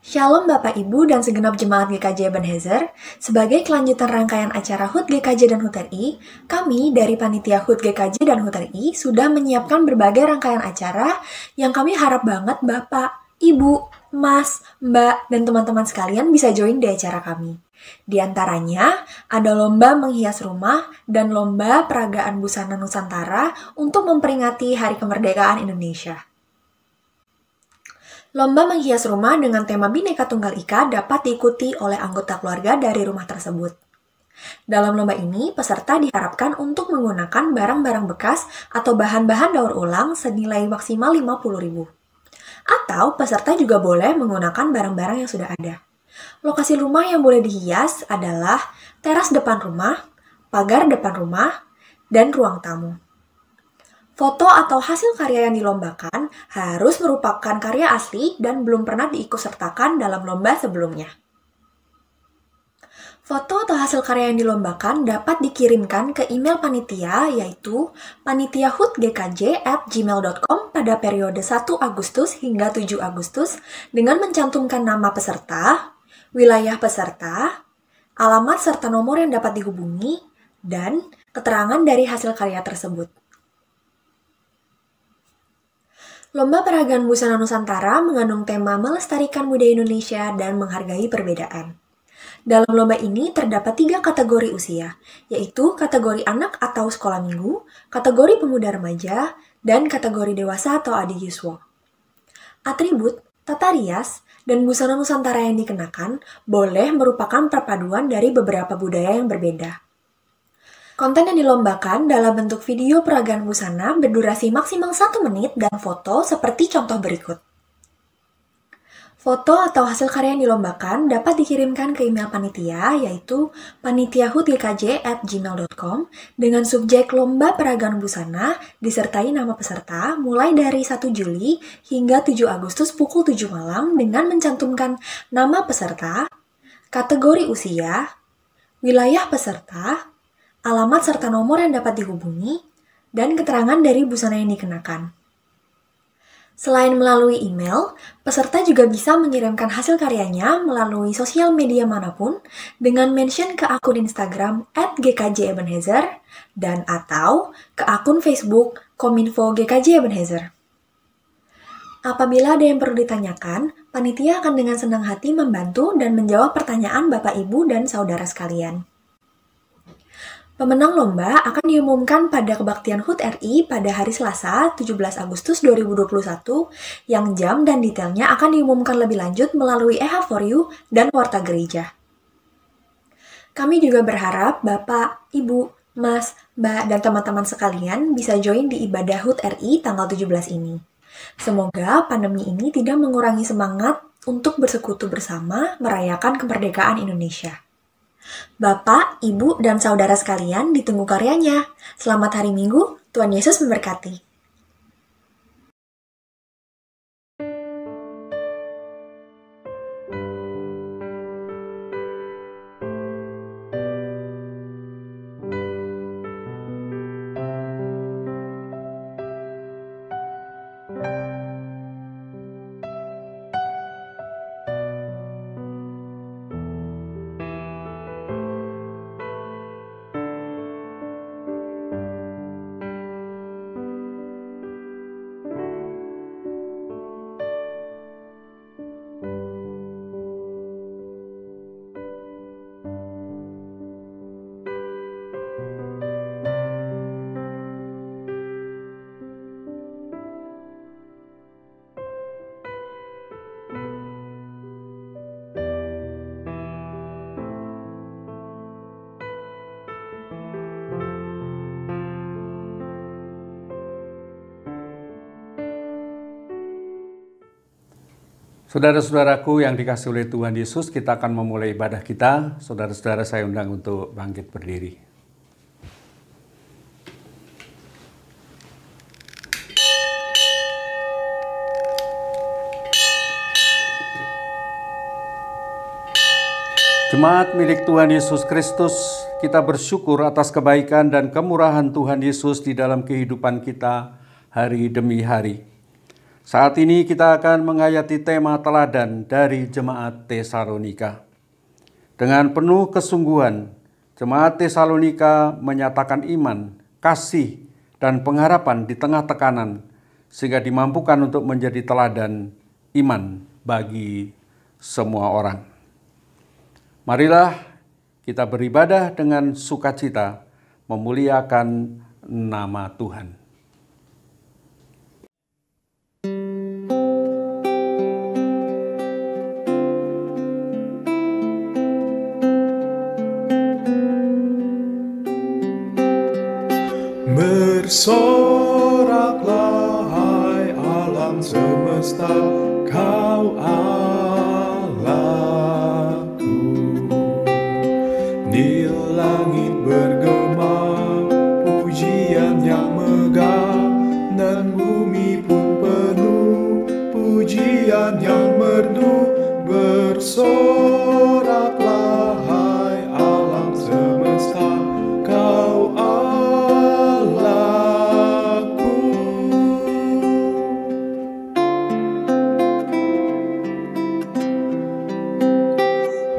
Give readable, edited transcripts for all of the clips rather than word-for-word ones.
Shalom Bapak Ibu dan segenap jemaat GKJ Ebenezer. Sebagai kelanjutan rangkaian acara HUT GKJ dan HUT RI, kami dari Panitia HUT GKJ dan HUT RI sudah menyiapkan berbagai rangkaian acara yang kami harap banget Bapak, Ibu, Mas, Mbak, dan teman-teman sekalian bisa join di acara kami. Di antaranya, ada lomba menghias rumah dan lomba peragaan busana Nusantara untuk memperingati Hari Kemerdekaan Indonesia. Lomba menghias rumah dengan tema Bhinneka Tunggal Ika dapat diikuti oleh anggota keluarga dari rumah tersebut. Dalam lomba ini, peserta diharapkan untuk menggunakan barang-barang bekas atau bahan-bahan daur ulang senilai maksimal Rp50.000. Atau peserta juga boleh menggunakan barang-barang yang sudah ada. Lokasi rumah yang boleh dihias adalah teras depan rumah, pagar depan rumah, dan ruang tamu. Foto atau hasil karya yang dilombakan harus merupakan karya asli dan belum pernah diikutsertakan dalam lomba sebelumnya. Foto atau hasil karya yang dilombakan dapat dikirimkan ke email panitia yaitu panitiahutgkj@gmail.com pada periode 1 Agustus hingga 7 Agustus dengan mencantumkan nama peserta, wilayah peserta, alamat serta nomor yang dapat dihubungi, dan keterangan dari hasil karya tersebut. Lomba peragaan busana Nusantara mengandung tema melestarikan budaya Indonesia dan menghargai perbedaan. Dalam lomba ini terdapat 3 kategori usia, yaitu kategori anak atau sekolah minggu, kategori pemuda remaja, dan kategori dewasa atau adi yuswa. Atribut, tata rias, dan busana Nusantara yang dikenakan boleh merupakan perpaduan dari beberapa budaya yang berbeda. Konten yang dilombakan dalam bentuk video peragaan busana berdurasi maksimal 1 menit dan foto seperti contoh berikut. Foto atau hasil karya yang dilombakan dapat dikirimkan ke email panitia yaitu panitiahutgkj@gmail.com dengan subjek lomba peragaan busana disertai nama peserta mulai dari 1 Juli hingga 7 Agustus pukul 7 malam dengan mencantumkan nama peserta, kategori usia, wilayah peserta, alamat serta nomor yang dapat dihubungi, dan keterangan dari busana yang dikenakan. Selain melalui email, peserta juga bisa mengirimkan hasil karyanya melalui sosial media manapun dengan mention ke akun Instagram @gkjebenezer dan atau ke akun Facebook Kominfo GKJ Ebenezer. Apabila ada yang perlu ditanyakan, panitia akan dengan senang hati membantu dan menjawab pertanyaan Bapak, Ibu, dan saudara sekalian. Pemenang lomba akan diumumkan pada kebaktian HUT RI pada hari Selasa, 17 Agustus 2021, yang jam dan detailnya akan diumumkan lebih lanjut melalui EH4U dan Warta Gereja. Kami juga berharap Bapak, Ibu, Mas, Mbak, dan teman-teman sekalian bisa join di ibadah HUT RI tanggal 17 ini. Semoga pandemi ini tidak mengurangi semangat untuk bersekutu bersama merayakan kemerdekaan Indonesia. Bapak, Ibu, dan saudara sekalian ditunggu karyanya. Selamat hari Minggu, Tuhan Yesus memberkati. Saudara-saudaraku yang dikasihi oleh Tuhan Yesus, kita akan memulai ibadah kita. Saudara-saudara saya undang untuk bangkit berdiri. Jemaat milik Tuhan Yesus Kristus, kita bersyukur atas kebaikan dan kemurahan Tuhan Yesus di dalam kehidupan kita hari demi hari. Saat ini kita akan menghayati tema teladan dari Jemaat Tesalonika. Dengan penuh kesungguhan, Jemaat Tesalonika menyatakan iman, kasih, dan pengharapan di tengah tekanan, sehingga dimampukan untuk menjadi teladan iman bagi semua orang. Marilah kita beribadah dengan sukacita, memuliakan nama Tuhan. Bersoraklah hai alam semesta, kau Allahku. Di langit bergema pujian yang megah, dan bumi pun penuh pujian yang merdu. Bersoraklah hai alam semesta, kau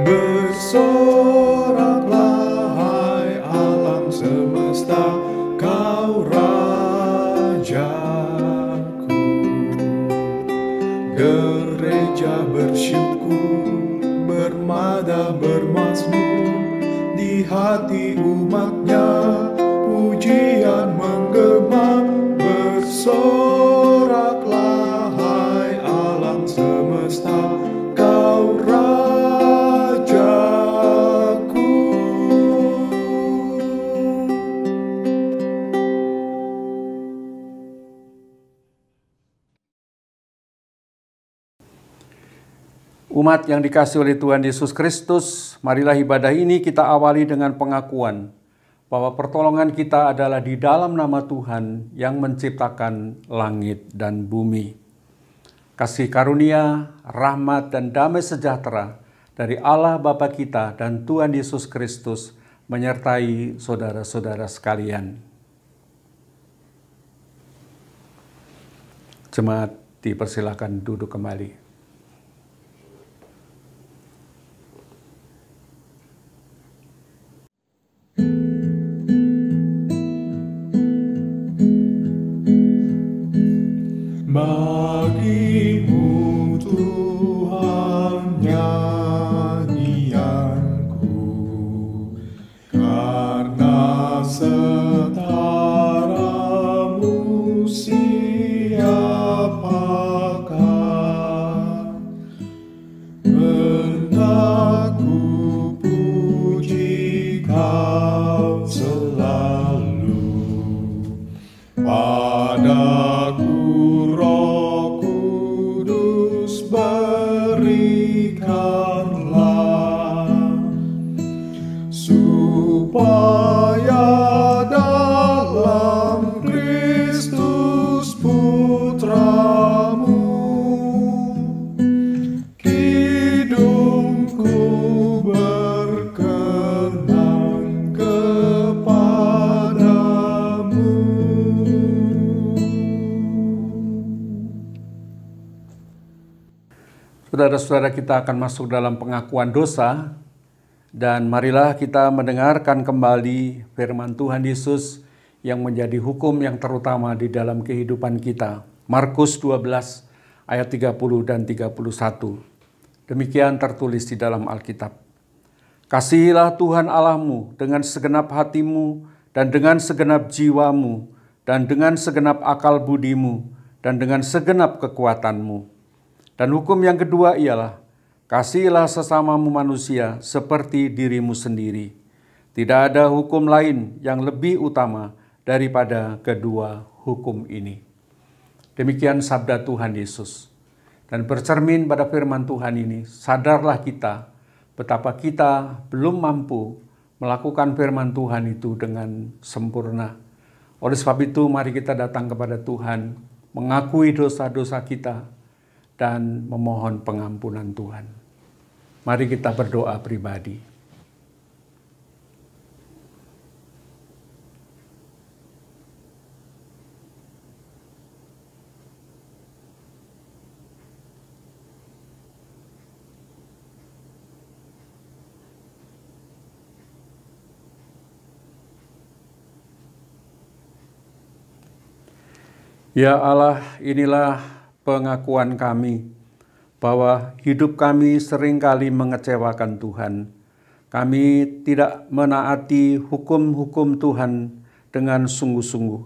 bersoraklah hai alam semesta, kau Rajaku. Gereja bersyukur, bermada bermazmur, di hati umatnya pujian menggema. Bersoraklah hai alam semesta, kau Umat yang dikasihi oleh Tuhan Yesus Kristus, marilah ibadah ini kita awali dengan pengakuan bahwa pertolongan kita adalah di dalam nama Tuhan yang menciptakan langit dan bumi. Kasih karunia, rahmat, dan damai sejahtera dari Allah Bapa kita dan Tuhan Yesus Kristus menyertai saudara-saudara sekalian. Jemaat dipersilakan duduk kembali. Bagimu Tuhan nyanyianku, karena setaramu siapakah. Hendak ku puji kau selalu, padaku Roh Kudus berikanlah, supaya dalam Kristus Putramu hidupku berkenan kepadamu. Saudara-saudara, kita akan masuk dalam pengakuan dosa, dan marilah kita mendengarkan kembali firman Tuhan Yesus yang menjadi hukum yang terutama di dalam kehidupan kita. Markus 12 ayat 30 dan 31. Demikian tertulis di dalam Alkitab. Kasihilah Tuhan Allahmu dengan segenap hatimu dan dengan segenap jiwamu dan dengan segenap akal budimu dan dengan segenap kekuatanmu. Dan hukum yang kedua ialah, kasihilah sesamamu manusia seperti dirimu sendiri. Tidak ada hukum lain yang lebih utama daripada kedua hukum ini. Demikian sabda Tuhan Yesus. Dan bercermin pada firman Tuhan ini, sadarlah kita betapa kita belum mampu melakukan firman Tuhan itu dengan sempurna. Oleh sebab itu, mari kita datang kepada Tuhan, mengakui dosa-dosa kita, dan memohon pengampunan Tuhan. Mari kita berdoa pribadi. Ya Allah, inilah pengakuan kami bahwa hidup kami seringkali mengecewakan Tuhan. Kami tidak menaati hukum-hukum Tuhan dengan sungguh-sungguh.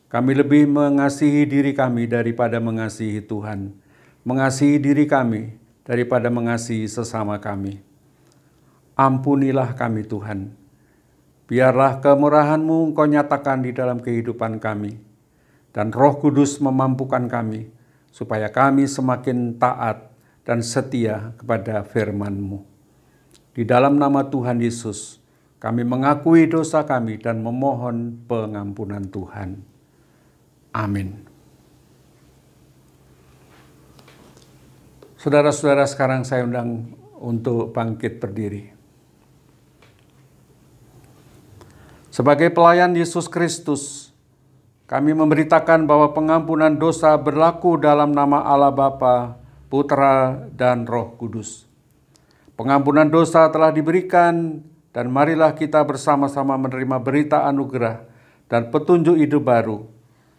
Kami lebih mengasihi diri kami daripada mengasihi Tuhan. Mengasihi diri kami daripada mengasihi sesama kami. Ampunilah kami Tuhan. Biarlah kemurahan-Mu Engkau nyatakan di dalam kehidupan kami. Dan Roh Kudus memampukan kami supaya kami semakin taat dan setia kepada firman-Mu. Di dalam nama Tuhan Yesus, kami mengakui dosa kami dan memohon pengampunan Tuhan. Amin. Saudara-saudara, sekarang saya undang untuk bangkit berdiri. Sebagai pelayan Yesus Kristus, kami memberitakan bahwa pengampunan dosa berlaku dalam nama Allah Bapa, Putra, dan Roh Kudus. Pengampunan dosa telah diberikan, dan marilah kita bersama-sama menerima berita anugerah dan petunjuk hidup baru,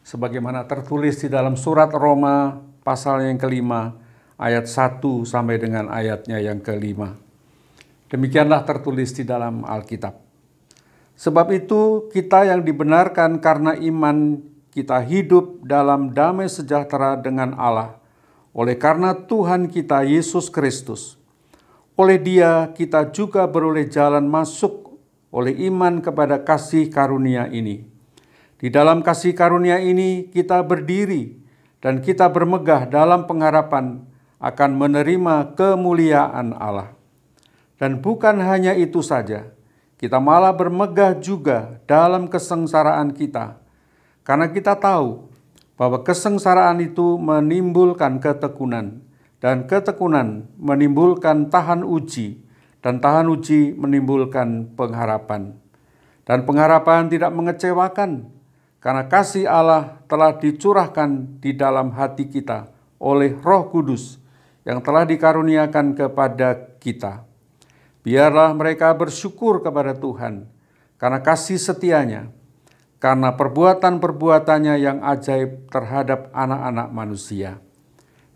sebagaimana tertulis di dalam surat Roma pasal yang kelima, ayat 1 sampai dengan ayatnya yang kelima. Demikianlah tertulis di dalam Alkitab. Sebab itu kita yang dibenarkan karena iman, kita hidup dalam damai sejahtera dengan Allah, oleh karena Tuhan kita Yesus Kristus. Oleh Dia kita juga beroleh jalan masuk oleh iman kepada kasih karunia ini. Di dalam kasih karunia ini kita berdiri dan kita bermegah dalam pengharapan akan menerima kemuliaan Allah. Dan bukan hanya itu saja, kita malah bermegah juga dalam kesengsaraan kita, karena kita tahu bahwa kesengsaraan itu menimbulkan ketekunan, dan ketekunan menimbulkan tahan uji, dan tahan uji menimbulkan pengharapan. Dan pengharapan tidak mengecewakan, karena kasih Allah telah dicurahkan di dalam hati kita oleh Roh Kudus yang telah dikaruniakan kepada kita. Biarlah mereka bersyukur kepada Tuhan karena kasih setianya, karena perbuatan-perbuatannya yang ajaib terhadap anak-anak manusia.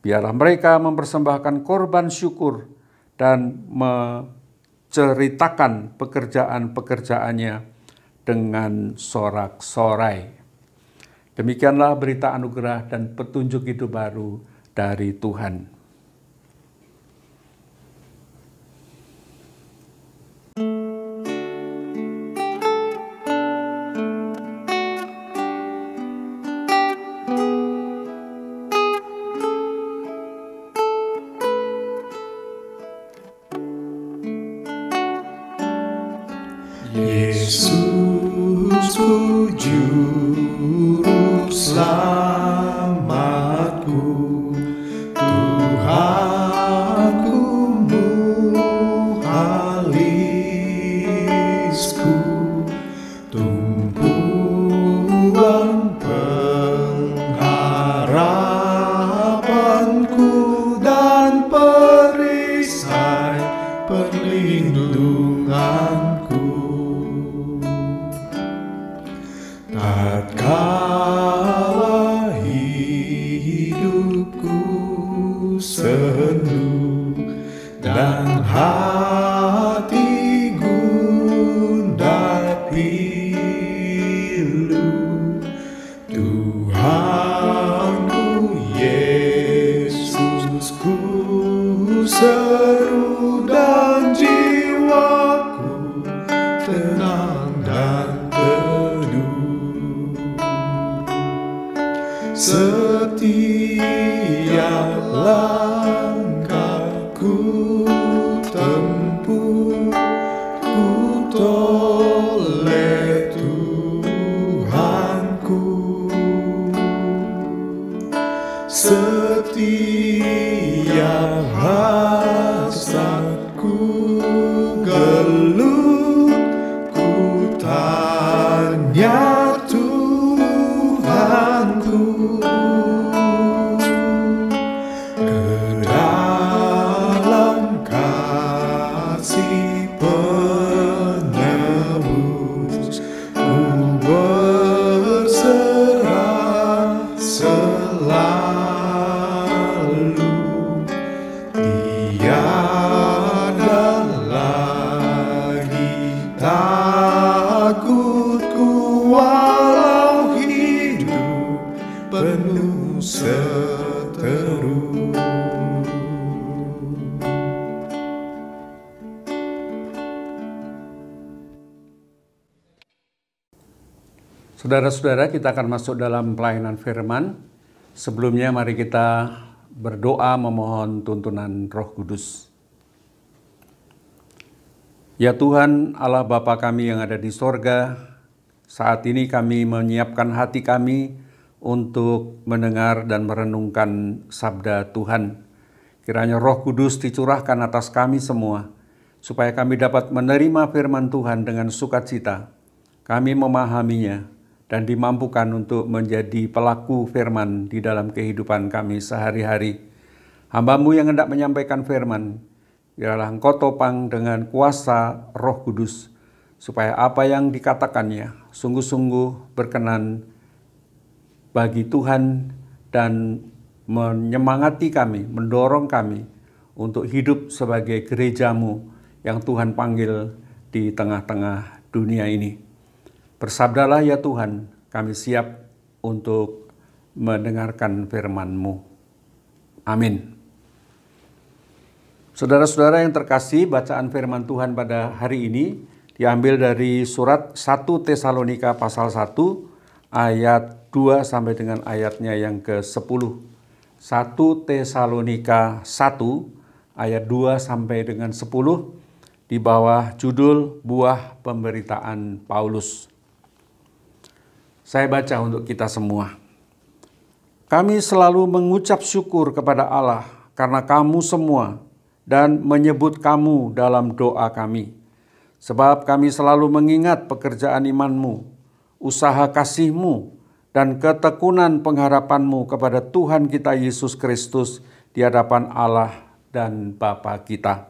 Biarlah mereka mempersembahkan korban syukur dan menceritakan pekerjaan-pekerjaannya dengan sorak-sorai. Demikianlah berita anugerah dan petunjuk hidup baru dari Tuhan. Yesusku juru selamatku, Tuhanku muhalisku, tumpuan pengharapanku dan perisai perlindunganku. Tatkala hidupku sendu dan hati gundah pilu, Tuhanku Yesus ku seru dan jiwaku tenang dan teduh. Setiap langkahku tempuh, ku toleh Tuhanku. Setiap hasratku gelut, ku tanya Tuhanku. Ke dalam kasih penebus ku berserah. Saudara-saudara, kita akan masuk dalam pelayanan firman. Sebelumnya mari kita berdoa memohon tuntunan Roh Kudus. Ya Tuhan, Allah Bapa kami yang ada di sorga, saat ini kami menyiapkan hati kami untuk mendengar dan merenungkan sabda Tuhan. Kiranya Roh Kudus dicurahkan atas kami semua, supaya kami dapat menerima firman Tuhan dengan sukacita. Kami memahaminya dan dimampukan untuk menjadi pelaku firman di dalam kehidupan kami sehari-hari. Hamba-Mu yang hendak menyampaikan firman, biarlah Engkau topang dengan kuasa Roh Kudus, supaya apa yang dikatakannya sungguh-sungguh berkenan bagi Tuhan dan menyemangati kami, mendorong kami untuk hidup sebagai gereja-Mu yang Tuhan panggil di tengah-tengah dunia ini. Bersabdalah ya Tuhan, kami siap untuk mendengarkan firman-Mu. Amin. Saudara-saudara yang terkasih, bacaan firman Tuhan pada hari ini diambil dari surat 1 Tesalonika pasal 1 ayat 2 sampai dengan ayatnya yang ke-10. 1 Tesalonika 1 ayat 2 sampai dengan 10 di bawah judul Buah Pemberitaan Paulus. Saya baca untuk kita semua. Kami selalu mengucap syukur kepada Allah karena kamu semua dan menyebut kamu dalam doa kami. Sebab kami selalu mengingat pekerjaan imanmu, usaha kasihmu, dan ketekunan pengharapanmu kepada Tuhan kita Yesus Kristus di hadapan Allah dan Bapa kita.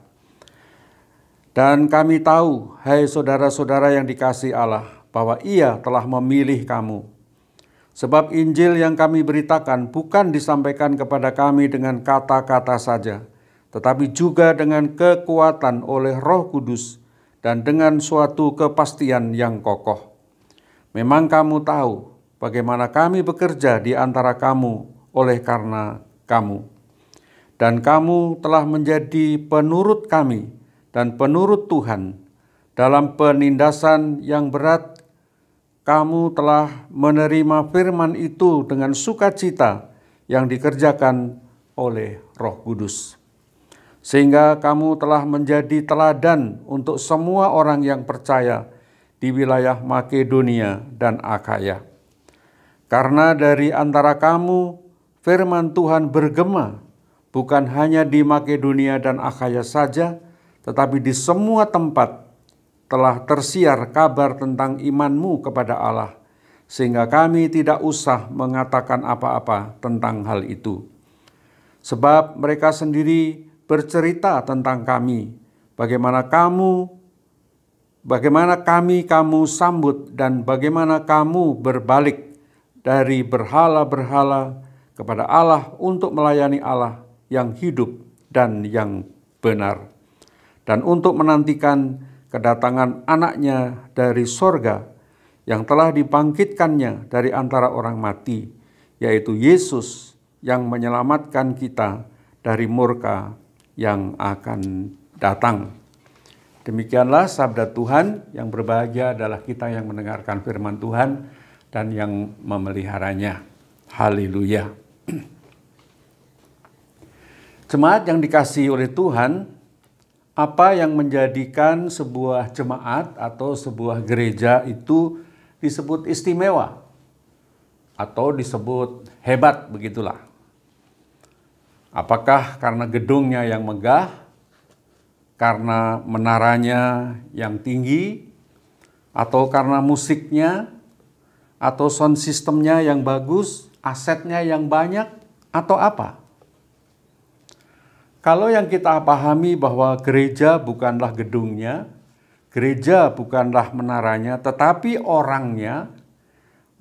Dan kami tahu, hai saudara-saudara yang dikasihi Allah, bahwa Ia telah memilih kamu. Sebab Injil yang kami beritakan bukan disampaikan kepada kami dengan kata-kata saja, tetapi juga dengan kekuatan oleh Roh Kudus dan dengan suatu kepastian yang kokoh. Memang kamu tahu bagaimana kami bekerja di antara kamu oleh karena kamu. Dan kamu telah menjadi penurut kami dan penurut Tuhan. Dalam penindasan yang berat, kamu telah menerima firman itu dengan sukacita yang dikerjakan oleh Roh Kudus. Sehingga kamu telah menjadi teladan untuk semua orang yang percaya di wilayah Makedonia dan Akhaya. Karena dari antara kamu firman Tuhan bergema, bukan hanya di Makedonia dan Akhaya saja, tetapi di semua tempat telah tersiar kabar tentang imanmu kepada Allah, sehingga kami tidak usah mengatakan apa-apa tentang hal itu. Sebab mereka sendiri bercerita tentang kami, bagaimana kami kamu sambut dan bagaimana kamu berbalik dari berhala-berhala kepada Allah untuk melayani Allah yang hidup dan yang benar, dan untuk menantikan kedatangan anaknya dari sorga yang telah dibangkitkannya dari antara orang mati, yaitu Yesus yang menyelamatkan kita dari murka yang akan datang. Demikianlah sabda Tuhan. Yang berbahagia adalah kita yang mendengarkan firman Tuhan dan yang memeliharanya. Haleluya. Jemaat yang dikasihi oleh Tuhan, apa yang menjadikan sebuah jemaat atau sebuah gereja itu disebut istimewa atau disebut hebat, begitulah. Apakah karena gedungnya yang megah, karena menaranya yang tinggi, atau karena musiknya, atau sound systemnya yang bagus, asetnya yang banyak, atau apa? Kalau yang kita pahami bahwa gereja bukanlah gedungnya, gereja bukanlah menaranya, tetapi orangnya,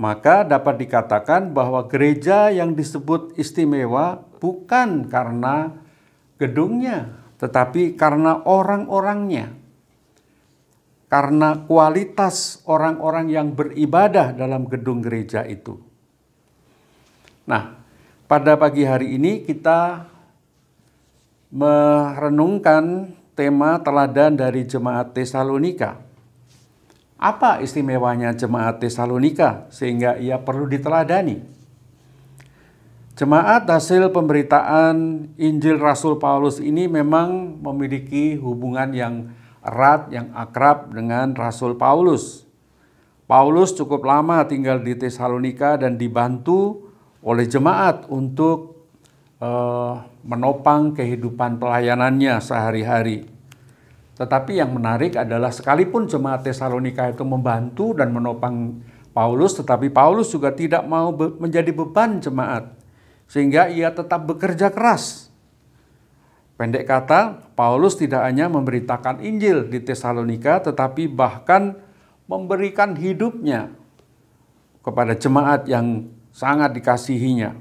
maka dapat dikatakan bahwa gereja yang disebut istimewa bukan karena gedungnya, tetapi karena orang-orangnya. Karena kualitas orang-orang yang beribadah dalam gedung gereja itu. Nah, pada pagi hari ini kita merenungkan tema teladan dari jemaat Tesalonika. Apa istimewanya jemaat Tesalonika sehingga ia perlu diteladani? Jemaat hasil pemberitaan Injil Rasul Paulus ini memang memiliki hubungan yang erat, yang akrab dengan Rasul Paulus. Paulus cukup lama tinggal di Tesalonika dan dibantu oleh jemaat untuk menopang kehidupan pelayanannya sehari-hari. Tetapi yang menarik adalah sekalipun jemaat Tesalonika itu membantu dan menopang Paulus, tetapi Paulus juga tidak mau menjadi beban jemaat, sehingga ia tetap bekerja keras. Pendek kata, Paulus tidak hanya memberitakan Injil di Tesalonika, tetapi bahkan memberikan hidupnya kepada jemaat yang sangat dikasihinya.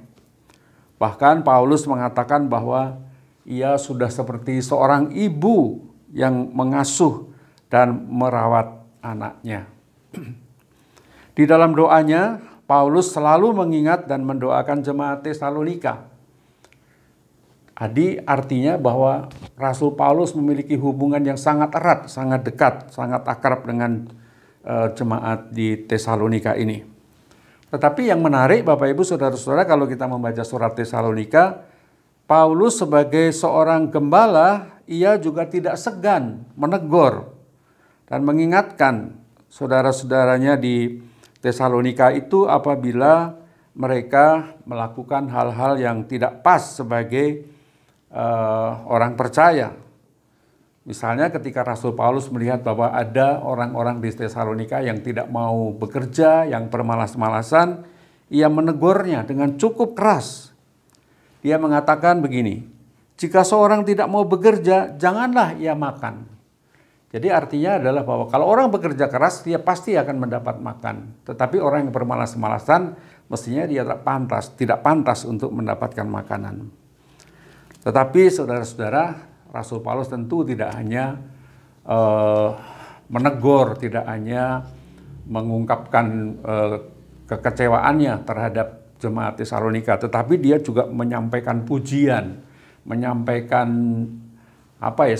Bahkan Paulus mengatakan bahwa ia sudah seperti seorang ibu yang mengasuh dan merawat anaknya. Di dalam doanya, Paulus selalu mengingat dan mendoakan jemaat Tesalonika. Artinya bahwa Rasul Paulus memiliki hubungan yang sangat erat, sangat dekat, sangat akrab dengan jemaat di Tesalonika ini. Tetapi yang menarik Bapak Ibu Saudara-saudara, kalau kita membaca surat Tesalonika, Paulus sebagai seorang gembala, ia juga tidak segan menegur dan mengingatkan saudara-saudaranya di Tesalonika itu apabila mereka melakukan hal-hal yang tidak pas sebagai orang percaya. Misalnya ketika Rasul Paulus melihat bahwa ada orang-orang di Tesalonika yang tidak mau bekerja, yang bermalas-malasan, ia menegurnya dengan cukup keras. Dia mengatakan begini, jika seorang tidak mau bekerja, janganlah ia makan. Jadi artinya adalah bahwa kalau orang bekerja keras, dia pasti akan mendapat makan. Tetapi orang yang bermalas-malasan, mestinya dia tidak pantas untuk mendapatkan makanan. Tetapi saudara-saudara, Rasul Paulus tentu tidak hanya menegur, tidak hanya mengungkapkan kekecewaannya terhadap jemaat Tesalonika, tetapi dia juga menyampaikan pujian, menyampaikan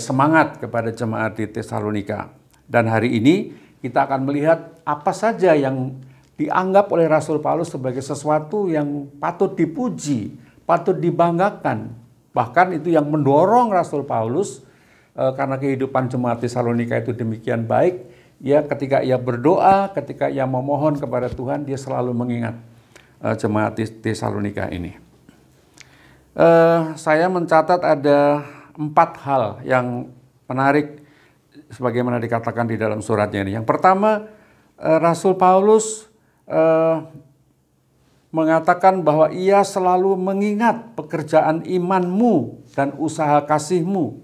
semangat kepada jemaat di Tesalonika. Dan hari ini kita akan melihat apa saja yang dianggap oleh Rasul Paulus sebagai sesuatu yang patut dipuji, patut dibanggakan. Bahkan itu yang mendorong Rasul Paulus karena kehidupan jemaat Tesalonika itu demikian baik, ketika ia berdoa, ketika ia memohon kepada Tuhan, dia selalu mengingat jemaat Tesalonika ini. Saya mencatat ada 4 hal yang menarik sebagaimana dikatakan di dalam suratnya ini. Yang pertama, Rasul Paulus mengatakan bahwa ia selalu mengingat pekerjaan imanmu dan usaha kasihmu.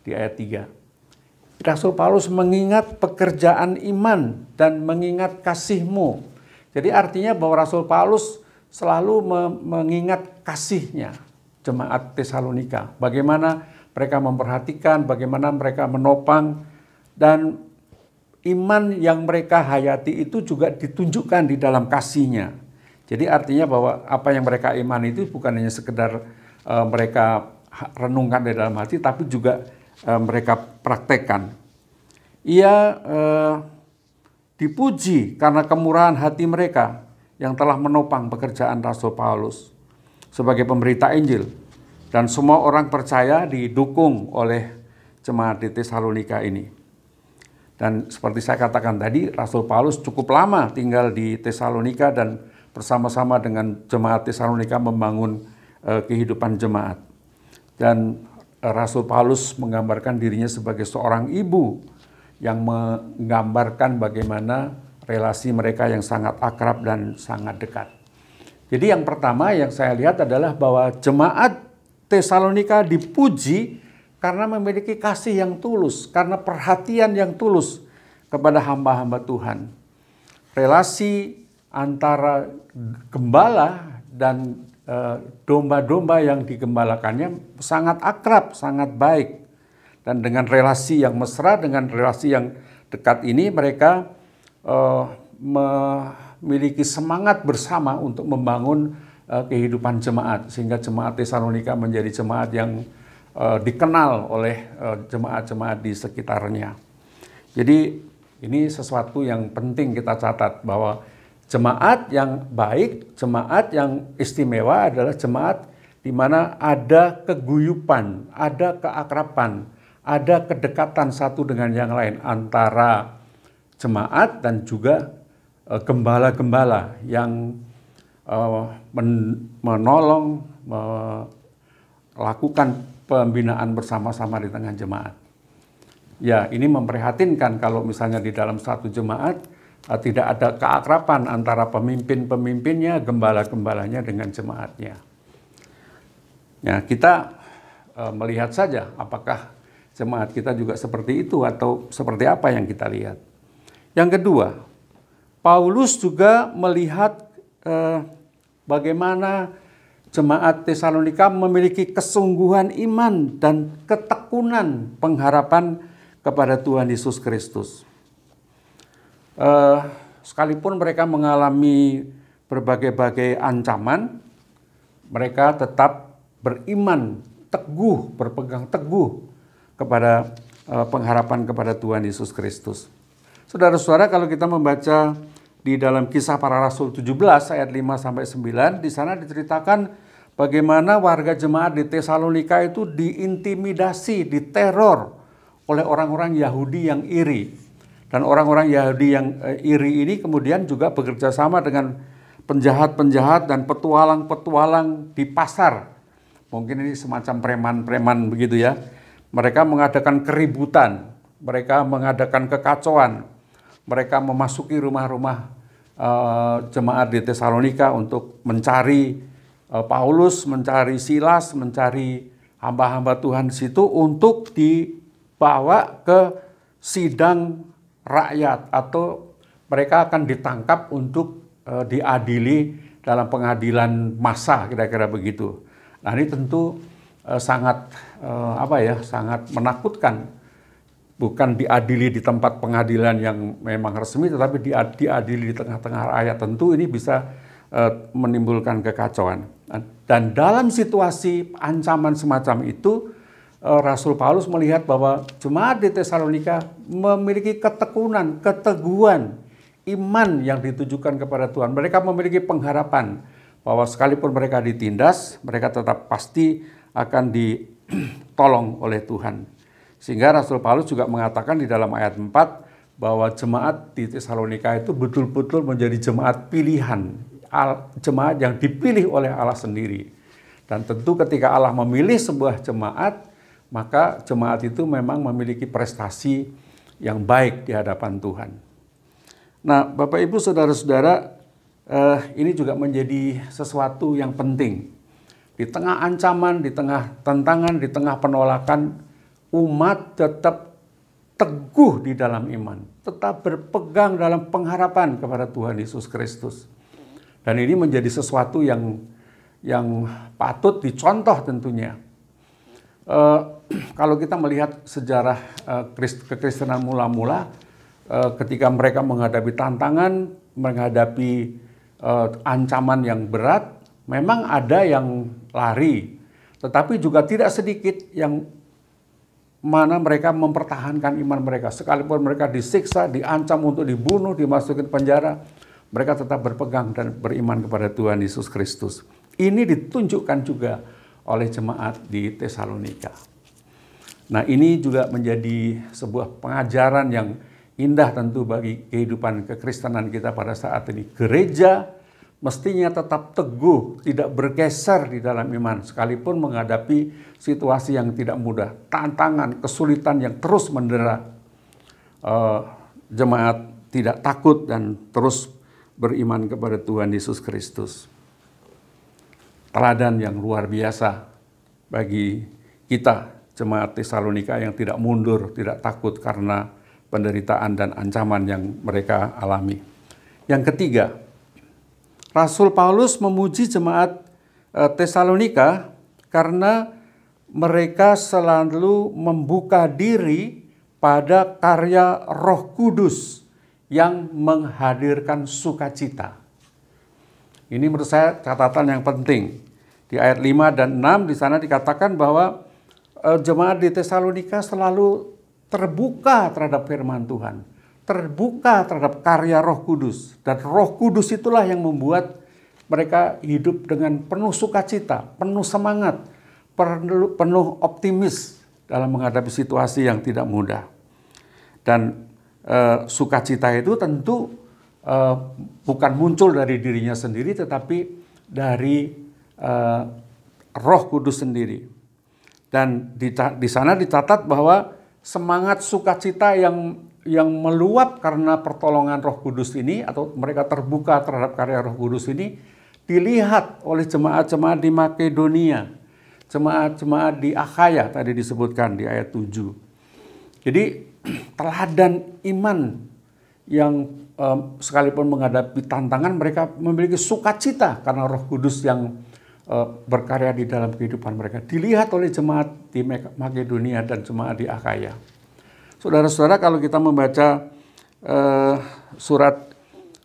Di ayat 3. Rasul Paulus mengingat pekerjaan iman dan mengingat kasihmu. Jadi artinya bahwa Rasul Paulus selalu mengingat kasihnya jemaat Tesalonika. Bagaimana mereka memperhatikan, bagaimana mereka menopang, dan iman yang mereka hayati itu juga ditunjukkan di dalam kasihnya. Jadi artinya bahwa apa yang mereka imani itu bukan hanya sekedar mereka renungkan di dalam hati, tapi juga mereka praktekkan. Ia dipuji karena kemurahan hati mereka yang telah menopang pekerjaan Rasul Paulus sebagai pemberita Injil. Dan semua orang percaya didukung oleh jemaat di Tesalonika ini. Dan seperti saya katakan tadi, Rasul Paulus cukup lama tinggal di Tesalonika dan bersama-sama dengan jemaat Tesalonika membangun kehidupan jemaat. Dan Rasul Paulus menggambarkan dirinya sebagai seorang ibu yang menggambarkan bagaimana relasi mereka yang sangat akrab dan sangat dekat. Jadi yang pertama yang saya lihat adalah bahwa jemaat Tesalonika dipuji karena memiliki kasih yang tulus, karena perhatian yang tulus kepada hamba-hamba Tuhan. Relasi antara gembala dan domba-domba yang digembalakannya sangat akrab, sangat baik. Dan dengan relasi yang mesra, dengan relasi yang dekat ini mereka memiliki semangat bersama untuk membangun kehidupan jemaat. Sehingga jemaat Tesalonika menjadi jemaat yang dikenal oleh jemaat-jemaat di sekitarnya. Jadi Ini sesuatu yang penting kita catat, bahwa jemaat yang baik, jemaat yang istimewa adalah jemaat di mana ada keguyupan, ada keakraban, ada kedekatan satu dengan yang lain antara jemaat dan juga gembala-gembala yang menolong, melakukan pembinaan bersama-sama di tengah jemaat. Ya, ini memprihatinkan kalau misalnya di dalam satu jemaat tidak ada keakraban antara pemimpin-pemimpinnya, gembala-gembalanya dengan jemaatnya. Ya, kita melihat saja apakah jemaat kita juga seperti itu atau seperti apa yang kita lihat. Yang kedua, Paulus juga melihat bagaimana jemaat Tesalonika memiliki kesungguhan iman dan ketekunan pengharapan kepada Tuhan Yesus Kristus. Sekalipun mereka mengalami berbagai-bagai ancaman, mereka tetap beriman teguh, berpegang teguh kepada pengharapan kepada Tuhan Yesus Kristus. Saudara-saudara, kalau kita membaca di dalam Kisah Para Rasul 17 ayat 5-9, di sana diceritakan bagaimana warga jemaat di Tesalonika itu diintimidasi, diteror oleh orang-orang Yahudi yang iri. Dan orang-orang Yahudi yang iri ini kemudian juga bekerja sama dengan penjahat-penjahat dan petualang-petualang di pasar. Mungkin ini semacam preman-preman begitu ya. Mereka mengadakan keributan, mereka mengadakan kekacauan, mereka memasuki rumah-rumah jemaat di Tesalonika untuk mencari Paulus, mencari Silas, mencari hamba-hamba Tuhan di situ untuk dibawa ke sidang rakyat, atau mereka akan ditangkap untuk diadili dalam pengadilan massa, kira-kira begitu. Nah, ini tentu sangat sangat menakutkan. Bukan diadili di tempat pengadilan yang memang resmi, tetapi diadili di tengah-tengah rakyat. Tentu ini bisa menimbulkan kekacauan. Dan dalam situasi ancaman semacam itu, Rasul Paulus melihat bahwa jemaat di Tesalonika memiliki ketekunan, keteguhan, iman yang ditujukan kepada Tuhan. Mereka memiliki pengharapan bahwa sekalipun mereka ditindas, mereka tetap pasti akan ditolong oleh Tuhan. Sehingga Rasul Paulus juga mengatakan di dalam ayat 4 bahwa jemaat di Tesalonika itu betul-betul menjadi jemaat pilihan, jemaat yang dipilih oleh Allah sendiri. Dan tentu ketika Allah memilih sebuah jemaat, maka jemaat itu memang memiliki prestasi yang baik di hadapan Tuhan. Nah, Bapak Ibu Saudara-saudara, ini juga menjadi sesuatu yang penting. Di tengah ancaman, di tengah tantangan, di tengah penolakan, umat tetap teguh di dalam iman, tetap berpegang dalam pengharapan kepada Tuhan Yesus Kristus. Dan ini menjadi sesuatu yang patut dicontoh tentunya. Kalau kita melihat sejarah kekristenan mula-mula, ketika mereka menghadapi tantangan, menghadapi ancaman yang berat, memang ada yang lari, tetapi juga tidak sedikit yang mana mereka mempertahankan iman mereka. Sekalipun mereka disiksa, diancam untuk dibunuh, dimasukin penjara, mereka tetap berpegang dan beriman kepada Tuhan Yesus Kristus. Ini ditunjukkan juga oleh jemaat di Tesalonika. Nah, ini juga menjadi sebuah pengajaran yang indah tentu bagi kehidupan kekristenan kita pada saat ini. Gereja mestinya tetap teguh, tidak bergeser di dalam iman, sekalipun menghadapi situasi yang tidak mudah, tantangan, kesulitan yang terus mendera. Jemaat tidak takut dan terus beriman kepada Tuhan Yesus Kristus. Teladan yang luar biasa bagi kita, jemaat Tesalonika, yang tidak mundur, tidak takut karena penderitaan dan ancaman yang mereka alami. Yang ketiga, Rasul Paulus memuji jemaat Tesalonika karena mereka selalu membuka diri pada karya Roh Kudus yang menghadirkan sukacita. Ini menurut saya catatan yang penting. Di ayat 5 dan 6 di sana dikatakan bahwa jemaat di Tesalonika selalu terbuka terhadap firman Tuhan. terbuka terhadap karya Roh Kudus. Dan Roh Kudus itulah yang membuat mereka hidup dengan penuh sukacita, penuh semangat, penuh optimis dalam menghadapi situasi yang tidak mudah. Dan sukacita itu tentu bukan muncul dari dirinya sendiri, tetapi dari Roh Kudus sendiri. Dan di sana dicatat bahwa semangat sukacita yang meluap karena pertolongan Roh Kudus ini, atau mereka terbuka terhadap karya Roh Kudus ini, dilihat oleh jemaat-jemaat di Makedonia, jemaat-jemaat di Akhaya tadi disebutkan di ayat 7. Jadi teladan iman yang sekalipun menghadapi tantangan, mereka memiliki sukacita karena Roh Kudus yang berkarya di dalam kehidupan mereka. Dilihat oleh jemaat di Makedonia dan jemaat di Akhaya. Saudara-saudara, kalau kita membaca surat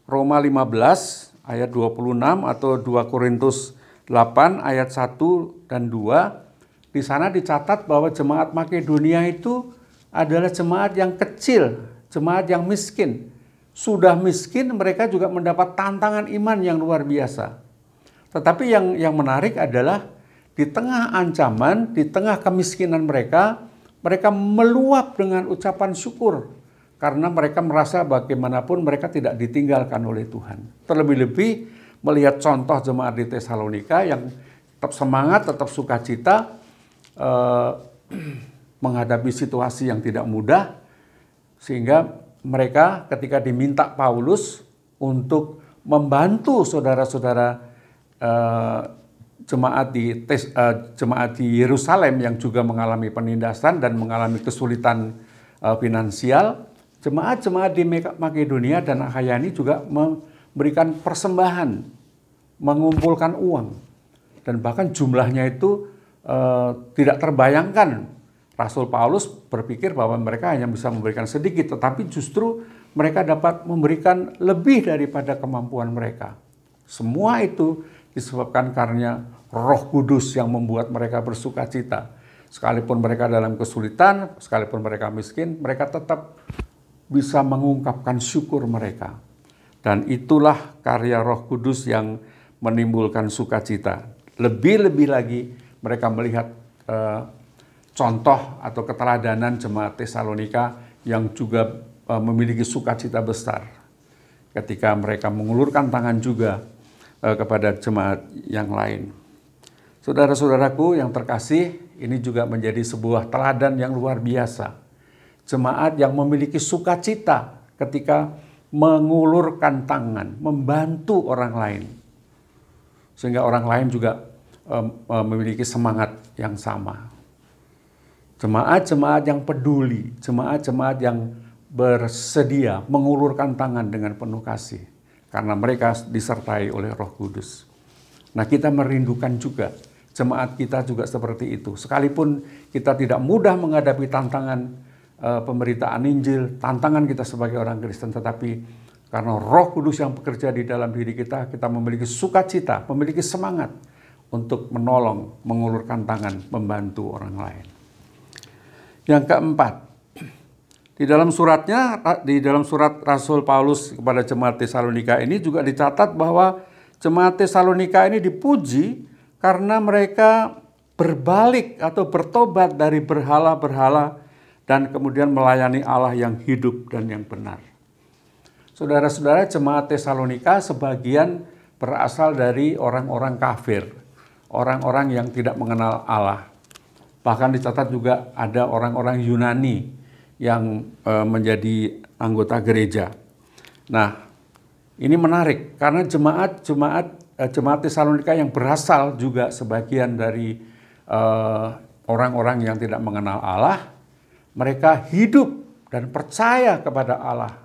Roma 15 ayat 26 atau 2 Korintus 8 ayat 1 dan 2, di sana dicatat bahwa jemaat Makedonia itu adalah jemaat yang kecil, jemaat yang miskin. Sudah miskin, mereka juga mendapat tantangan iman yang luar biasa. Tetapi yang menarik adalah di tengah ancaman, di tengah kemiskinan mereka meluap dengan ucapan syukur. Karena mereka merasa bagaimanapun mereka tidak ditinggalkan oleh Tuhan. Terlebih-lebih melihat contoh jemaat di Tesalonika yang tetap semangat, tetap sukacita, menghadapi situasi yang tidak mudah. Sehingga mereka ketika diminta Paulus untuk membantu saudara-saudara jemaat di Yerusalem yang juga mengalami penindasan dan mengalami kesulitan finansial, jemaat-jemaat di Makedonia dan Akhaya ini juga memberikan persembahan, mengumpulkan uang, dan bahkan jumlahnya itu tidak terbayangkan. Rasul Paulus berpikir bahwa mereka hanya bisa memberikan sedikit, tetapi justru mereka dapat memberikan lebih daripada kemampuan mereka. Semua itu disebabkan karena Roh Kudus yang membuat mereka bersukacita. Sekalipun mereka dalam kesulitan, sekalipun mereka miskin, mereka tetap bisa mengungkapkan syukur mereka. Dan itulah karya Roh Kudus yang menimbulkan sukacita. Lebih-lebih lagi mereka melihat contoh atau keteladanan jemaat Tesalonika yang juga memiliki sukacita besar ketika mereka mengulurkan tangan juga kepada jemaat yang lain. Saudara-saudaraku yang terkasih, ini juga menjadi sebuah teladan yang luar biasa. Jemaat yang memiliki sukacita ketika mengulurkan tangan, membantu orang lain. Sehingga orang lain juga memiliki semangat yang sama. Jemaat-jemaat yang peduli, jemaat-jemaat yang bersedia mengulurkan tangan dengan penuh kasih. Karena mereka disertai oleh Roh Kudus. Nah, kita merindukan juga jemaat kita juga seperti itu. Sekalipun kita tidak mudah menghadapi tantangan pemberitaan Injil, tantangan kita sebagai orang Kristen, tetapi karena Roh Kudus yang bekerja di dalam diri kita, kita memiliki sukacita, memiliki semangat untuk menolong, mengulurkan tangan, membantu orang lain. Yang keempat, di dalam surat Rasul Paulus kepada jemaat Tesalonika ini juga dicatat bahwa jemaat Tesalonika ini dipuji karena mereka berbalik atau bertobat dari berhala-berhala dan kemudian melayani Allah yang hidup dan yang benar. Saudara-saudara, jemaat Tesalonika sebagian berasal dari orang-orang kafir, orang-orang yang tidak mengenal Allah. Bahkan dicatat juga ada orang-orang Yunani yang menjadi anggota gereja. Nah, ini menarik karena jemaat Tesalonika yang berasal juga sebagian dari orang-orang yang tidak mengenal Allah, mereka hidup dan percaya kepada Allah.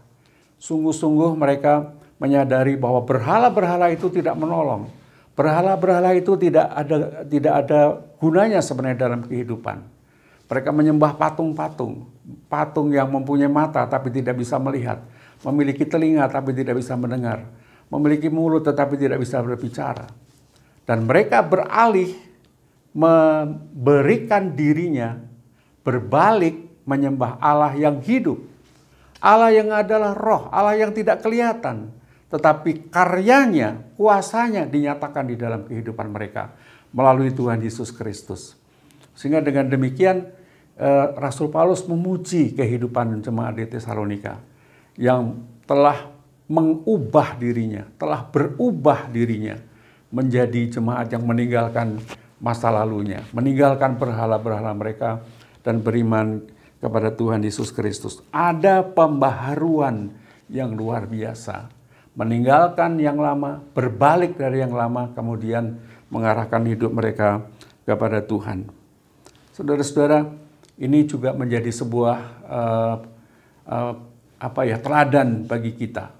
Sungguh-sungguh mereka menyadari bahwa berhala-berhala itu tidak menolong. Berhala-berhala itu tidak ada gunanya sebenarnya dalam kehidupan. Mereka menyembah patung-patung, patung yang mempunyai mata tapi tidak bisa melihat, memiliki telinga tapi tidak bisa mendengar, memiliki mulut tetapi tidak bisa berbicara. Dan mereka beralih memberikan dirinya berbalik menyembah Allah yang hidup, Allah yang adalah roh, Allah yang tidak kelihatan, tetapi karyanya, kuasanya dinyatakan di dalam kehidupan mereka melalui Tuhan Yesus Kristus. Sehingga dengan demikian Rasul Paulus memuji kehidupan jemaat di Tesalonika yang telah mengubah dirinya, telah berubah dirinya menjadi jemaat yang meninggalkan masa lalunya, meninggalkan berhala-berhala mereka dan beriman kepada Tuhan Yesus Kristus. Ada pembaharuan yang luar biasa. Meninggalkan yang lama, berbalik dari yang lama, kemudian mengarahkan hidup mereka kepada Tuhan. Saudara-saudara, ini juga menjadi sebuah teladan bagi kita.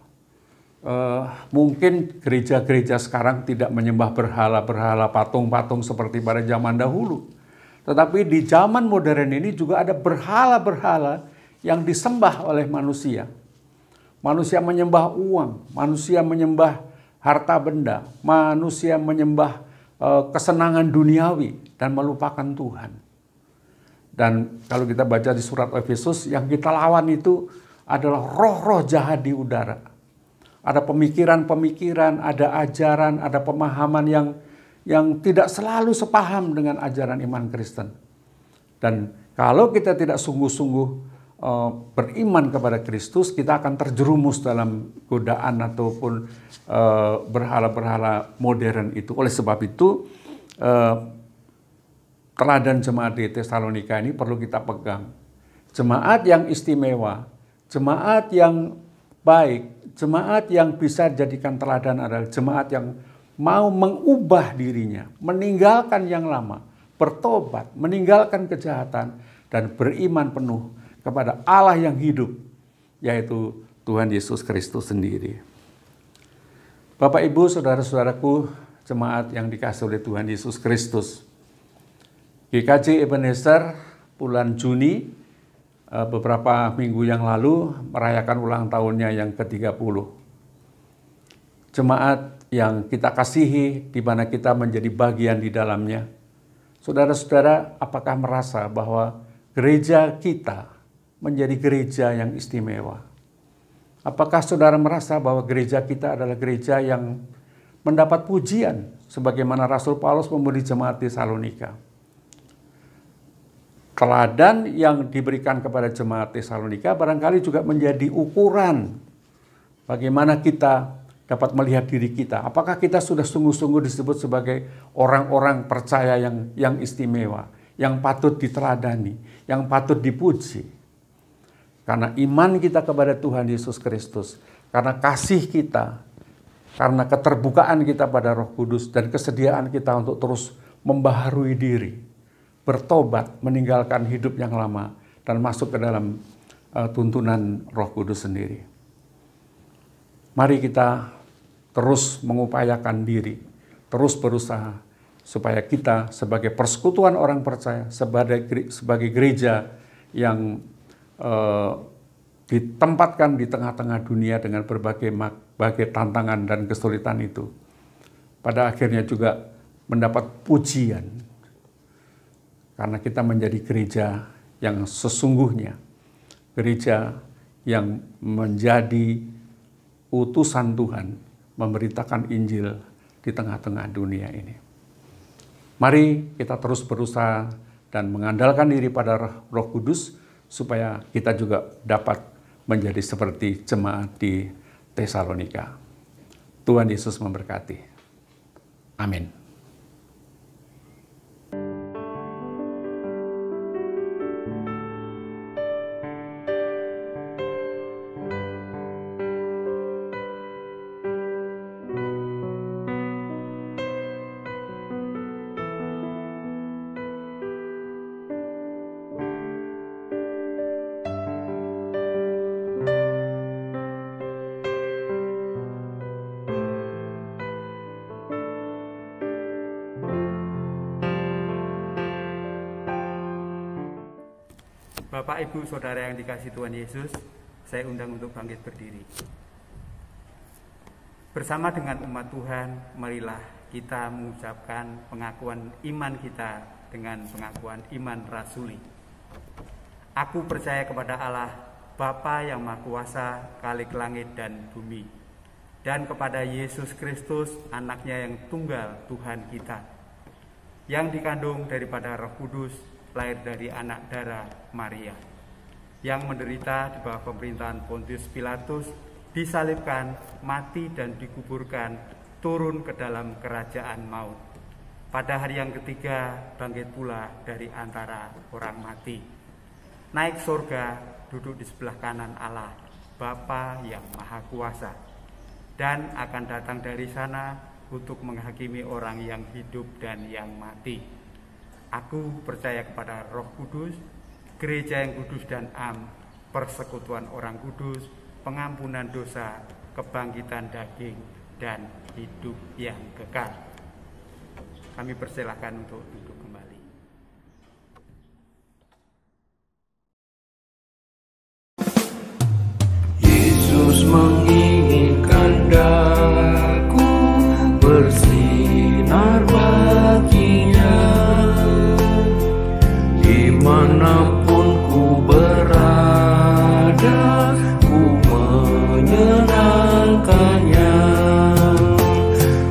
Mungkin gereja-gereja sekarang tidak menyembah berhala-berhala, patung-patung seperti pada zaman dahulu. Tetapi di zaman modern ini juga ada berhala-berhala yang disembah oleh manusia. Manusia menyembah uang, manusia menyembah harta benda, manusia menyembah kesenangan duniawi dan melupakan Tuhan. Dan kalau kita baca di surat Efesus, yang kita lawan itu adalah roh-roh jahat di udara. Ada pemikiran-pemikiran, ada ajaran, ada pemahaman yang tidak selalu sepaham dengan ajaran iman Kristen. Dan kalau kita tidak sungguh-sungguh beriman kepada Kristus, kita akan terjerumus dalam godaan ataupun berhala-berhala modern itu. Oleh sebab itu, teladan jemaat di Tesalonika ini perlu kita pegang. Jemaat yang istimewa, jemaat yang baik, jemaat yang bisa dijadikan teladan adalah jemaat yang mau mengubah dirinya, meninggalkan yang lama, bertobat, meninggalkan kejahatan, dan beriman penuh kepada Allah yang hidup, yaitu Tuhan Yesus Kristus sendiri. Bapak, Ibu, saudara-saudaraku, jemaat yang dikasihi oleh Tuhan Yesus Kristus, GKJ Ebenezer bulan Juni beberapa minggu yang lalu merayakan ulang tahunnya yang ke-30. Jemaat yang kita kasihi, di mana kita menjadi bagian di dalamnya. Saudara-saudara, apakah merasa bahwa gereja kita menjadi gereja yang istimewa? Apakah saudara merasa bahwa gereja kita adalah gereja yang mendapat pujian, sebagaimana Rasul Paulus memuji jemaat di Tesalonika? Teladan yang diberikan kepada jemaat Tesalonika barangkali juga menjadi ukuran bagaimana kita dapat melihat diri kita. Apakah kita sudah sungguh-sungguh disebut sebagai orang-orang percaya yang istimewa, yang patut diteladani, yang patut dipuji. Karena iman kita kepada Tuhan Yesus Kristus, karena kasih kita, karena keterbukaan kita pada Roh Kudus, dan kesediaan kita untuk terus membaharui diri, bertobat, meninggalkan hidup yang lama, dan masuk ke dalam tuntunan Roh Kudus sendiri. Mari kita terus mengupayakan diri, terus berusaha supaya kita sebagai persekutuan orang percaya, sebagai gereja yang ditempatkan di tengah-tengah dunia dengan berbagai tantangan dan kesulitan itu, pada akhirnya juga mendapat pujian, karena kita menjadi gereja yang sesungguhnya, gereja yang menjadi utusan Tuhan, memberitakan Injil di tengah-tengah dunia ini. Mari kita terus berusaha dan mengandalkan diri pada Roh Kudus, supaya kita juga dapat menjadi seperti jemaat di Tesalonika. Tuhan Yesus memberkati. Amin. Bapak, Ibu, Saudara yang dikasihi Tuhan Yesus, saya undang untuk bangkit berdiri. Bersama dengan umat Tuhan, marilah kita mengucapkan pengakuan iman kita dengan pengakuan iman rasuli. Aku percaya kepada Allah, Bapa yang Maha Kuasa, Khalik langit dan bumi, dan kepada Yesus Kristus, anaknya yang tunggal Tuhan kita, yang dikandung daripada Roh Kudus, lahir dari anak darah Maria, yang menderita di bawah pemerintahan Pontius Pilatus, disalibkan, mati dan dikuburkan, turun ke dalam kerajaan maut. Pada hari yang ketiga bangkit pula dari antara orang mati, naik surga, duduk di sebelah kanan Allah, Bapa yang Maha Kuasa, dan akan datang dari sana untuk menghakimi orang yang hidup dan yang mati. Aku percaya kepada Roh Kudus, gereja yang kudus dan am, persekutuan orang kudus, pengampunan dosa, kebangkitan daging, dan hidup yang kekal. Kami persilahkan untuk duduk kembali. Yesus menginginkan daku bersinar baginya, dimanapun ku berada, ku menyenangkannya.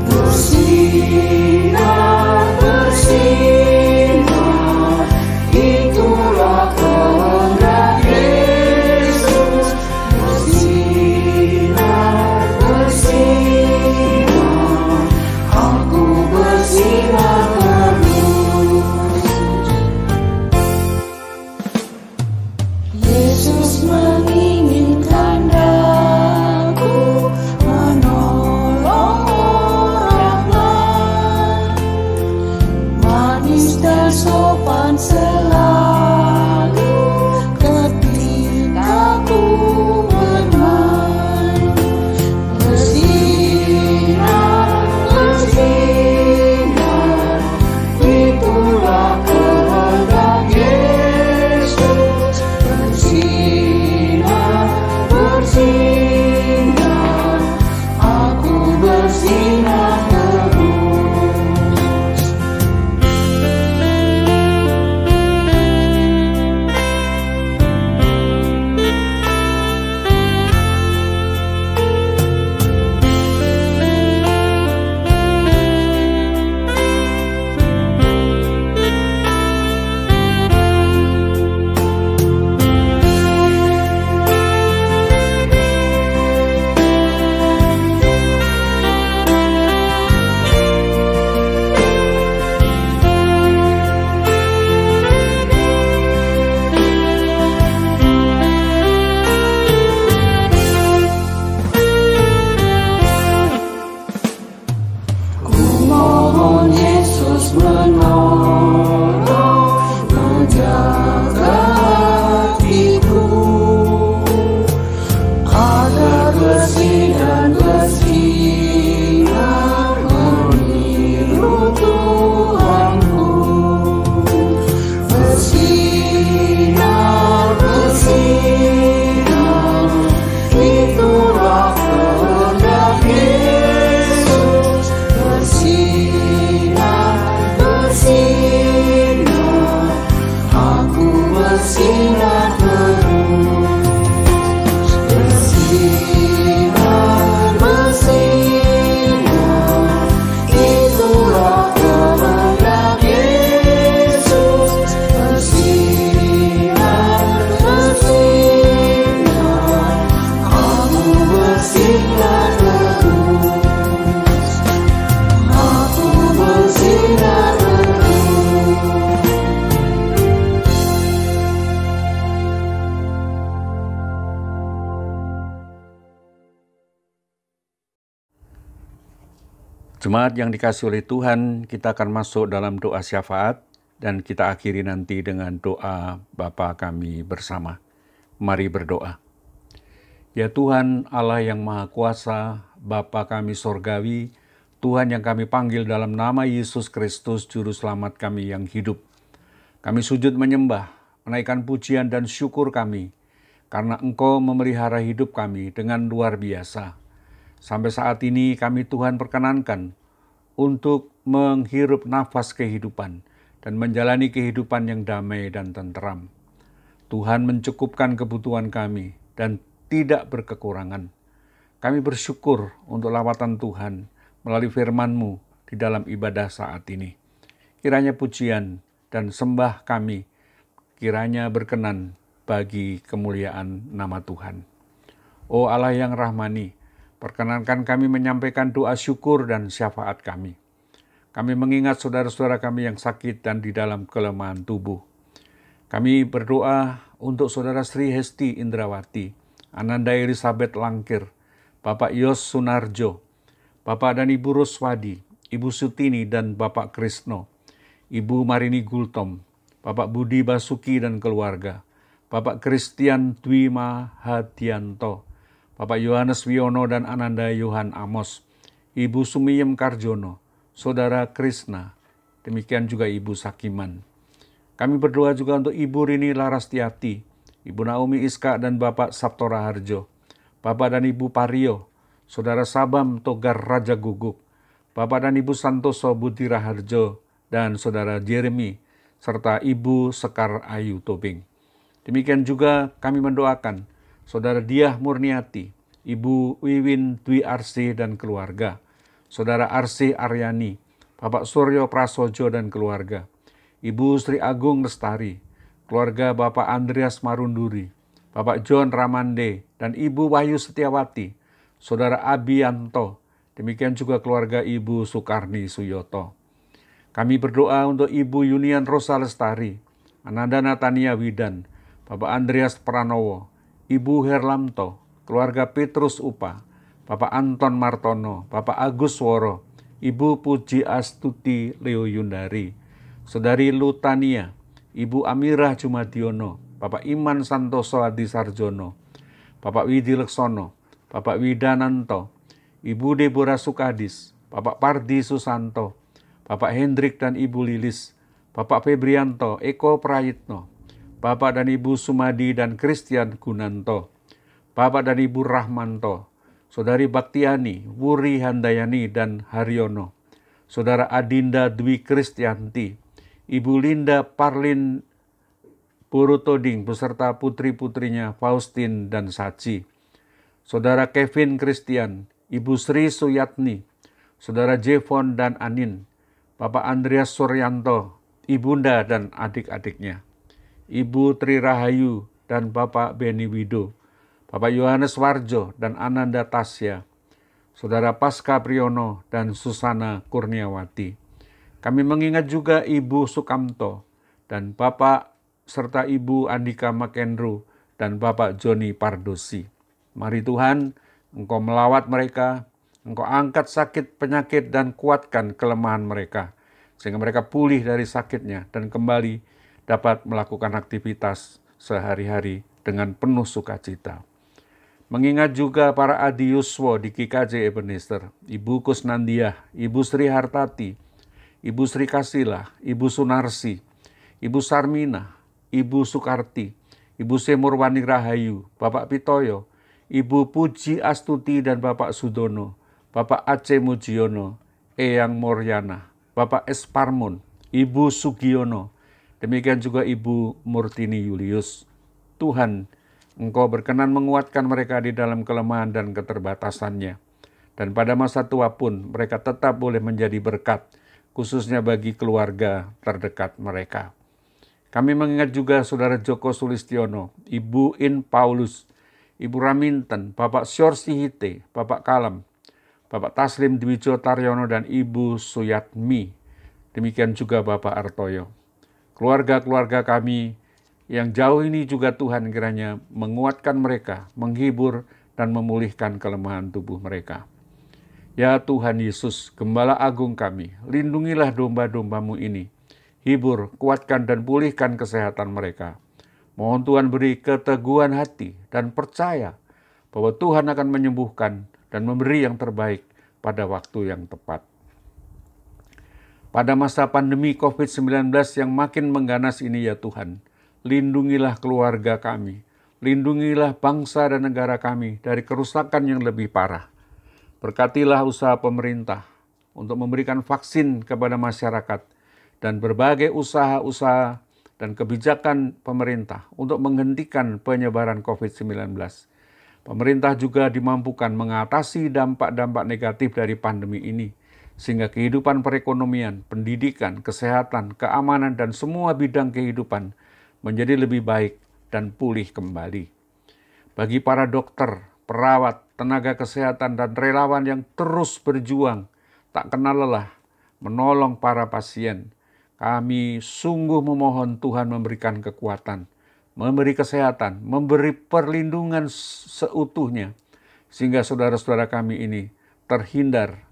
Bersinar, bersinar, itulah kehendak Yesus. Bersinar, bersinar, aku bersinar terus. Yesus menginginkan aku menolong orang lain, manis dan sopan selalu ketika ku bermain. Bersinar, bersinar, itulah kehendak Yesus. Bersinar, bersinar, aku bersinar terus. Ku mohon Yesus menolong, menjaga hatiku agar bersih dan bersinar meniru Tuhanku. Bersinar, bersinar, itulah kehendak Yesus. Bersinar, bersinar, aku bersinar terus. Bersinar, bersinar, itulah kehendak Yesus. Bersinar, bersinar, aku bersinar terus. Aku bersinar terus. Jemaat yang dikasihi oleh Tuhan, kita akan masuk dalam doa syafaat dan kita akhiri nanti dengan doa Bapa kami bersama. Mari berdoa. Ya Tuhan Allah yang Maha Kuasa, Bapa kami sorgawi, Tuhan yang kami panggil dalam nama Yesus Kristus, Juru Selamat kami yang hidup. Kami sujud menyembah, menaikkan pujian dan syukur kami, karena Engkau memelihara hidup kami dengan luar biasa. Sampai saat ini kami Tuhan perkenankan untuk menghirup nafas kehidupan dan menjalani kehidupan yang damai dan tenteram. Tuhan mencukupkan kebutuhan kami dan tidak berkekurangan. Kami bersyukur untuk lawatan Tuhan melalui firman-Mu di dalam ibadah saat ini. Kiranya pujian dan sembah kami kiranya berkenan bagi kemuliaan nama Tuhan. Oh Allah yang rahmani, perkenankan kami menyampaikan doa syukur dan syafaat kami. Kami mengingat saudara-saudara kami yang sakit dan di dalam kelemahan tubuh. Kami berdoa untuk saudara Sri Hesti Indrawati, Ananda Elizabeth Langkir, Bapak Yos Sunarjo, Bapak dan Ibu Ruswadi, Ibu Sutini dan Bapak Krisno, Ibu Marini Gultom, Bapak Budi Basuki dan keluarga, Bapak Christian Dwi Mahadianto, Bapak Yohanes Wiono dan Ananda Yohan Amos, Ibu Sumiyem Karjono, Saudara Krisna, demikian juga Ibu Sakiman. Kami berdoa juga untuk Ibu Rini Larastiati, Ibu Naomi Iska dan Bapak Saptora Harjo, Bapak dan Ibu Pario, Saudara Sabam Togar Raja Guguk, Bapak dan Ibu Santoso Budi Raharjo, dan Saudara Jeremy, serta Ibu Sekar Ayu Tobing. Demikian juga kami mendoakan Saudara Diah Murniati, Ibu Wiwin Dwi Arsi dan keluarga, Saudara Arsi Aryani, Bapak Suryo Prasojo dan keluarga, Ibu Sri Agung Lestari, keluarga Bapak Andreas Marunduri, Bapak John Ramande, dan Ibu Wahyu Setiawati, Saudara Abianto, demikian juga keluarga Ibu Sukarni Suyoto. Kami berdoa untuk Ibu Yunian Rosa Lestari, Ananda Natania Widan, Bapak Andreas Pranowo, Ibu Herlamto, keluarga Petrus Upa, Bapak Anton Martono, Bapak Agus Woro, Ibu Puji Astuti Leo Yundari, Saudari Lutania, Ibu Amirah Jumadiono, Bapak Iman Santoso Adi Sarjono, Bapak Widi Leksono, Bapak Widananto, Ibu Deborah Sukadis, Bapak Pardi Susanto, Bapak Hendrik dan Ibu Lilis, Bapak Febrianto, Eko Prayitno, Bapak dan Ibu Sumadi dan Christian Gunanto, Bapak dan Ibu Rahmanto, Saudari Baktiani, Wuri Handayani dan Haryono, Saudara Adinda Dwi Kristianti, Ibu Linda Parlin Purutoding beserta putri-putrinya Faustin dan Saji, Saudara Kevin Christian, Ibu Sri Suyatni, Saudara Jevon dan Anin, Bapak Andreas Suryanto, Ibunda dan adik-adiknya, Ibu Tri Rahayu dan Bapak Beni Wido, Bapak Yohanes Warjo dan Ananda Tasya, Saudara Pasca Priyono dan Susana Kurniawati. Kami mengingat juga Ibu Sukamto dan Bapak serta Ibu Andika McAndrew dan Bapak Joni Pardosi. Mari Tuhan, Engkau melawat mereka, Engkau angkat sakit, penyakit, dan kuatkan kelemahan mereka, sehingga mereka pulih dari sakitnya dan kembali dapat melakukan aktivitas sehari-hari dengan penuh sukacita. Mengingat juga para Adi Yuswo di KKJ Ebenezer, Ibu Kusnandiah, Ibu Sri Hartati, Ibu Sri Kasila, Ibu Sunarsi, Ibu Sarmina, Ibu Sukarti, Ibu Semurwani Rahayu, Bapak Pitoyo, Ibu Puji Astuti dan Bapak Sudono, Bapak Aceh Mujiono, Eyang Moryana, Bapak Esparmon, Ibu Sugiono, demikian juga Ibu Murtini Julius. Tuhan, Engkau berkenan menguatkan mereka di dalam kelemahan dan keterbatasannya. Dan pada masa tua pun mereka tetap boleh menjadi berkat, khususnya bagi keluarga terdekat mereka. Kami mengingat juga Saudara Joko Sulistiono, Ibu In Paulus, Ibu Raminten, Bapak Syorsihite, Bapak Kalem, Bapak Taslim Dwijo Taryono dan Ibu Suyatmi. Demikian juga Bapak Artoyo. Keluarga-keluarga kami yang jauh ini juga Tuhan kiranya menguatkan mereka, menghibur dan memulihkan kelemahan tubuh mereka. Ya Tuhan Yesus, Gembala Agung kami, lindungilah domba-domba-Mu ini. Hibur, kuatkan dan pulihkan kesehatan mereka. Mohon Tuhan beri keteguhan hati dan percaya bahwa Tuhan akan menyembuhkan dan memberi yang terbaik pada waktu yang tepat. Pada masa pandemi COVID-19 yang makin mengganas ini ya Tuhan, lindungilah keluarga kami, lindungilah bangsa dan negara kami dari kerusakan yang lebih parah. Berkatilah usaha pemerintah untuk memberikan vaksin kepada masyarakat dan berbagai usaha-usaha dan kebijakan pemerintah untuk menghentikan penyebaran COVID-19. Pemerintah juga dimampukan mengatasi dampak-dampak negatif dari pandemi ini, sehingga kehidupan perekonomian, pendidikan, kesehatan, keamanan, dan semua bidang kehidupan menjadi lebih baik dan pulih kembali. Bagi para dokter, perawat, tenaga kesehatan, dan relawan yang terus berjuang, tak kenal lelah, menolong para pasien, kami sungguh memohon Tuhan memberikan kekuatan, memberi kesehatan, memberi perlindungan seutuhnya, sehingga saudara-saudara kami ini terhindar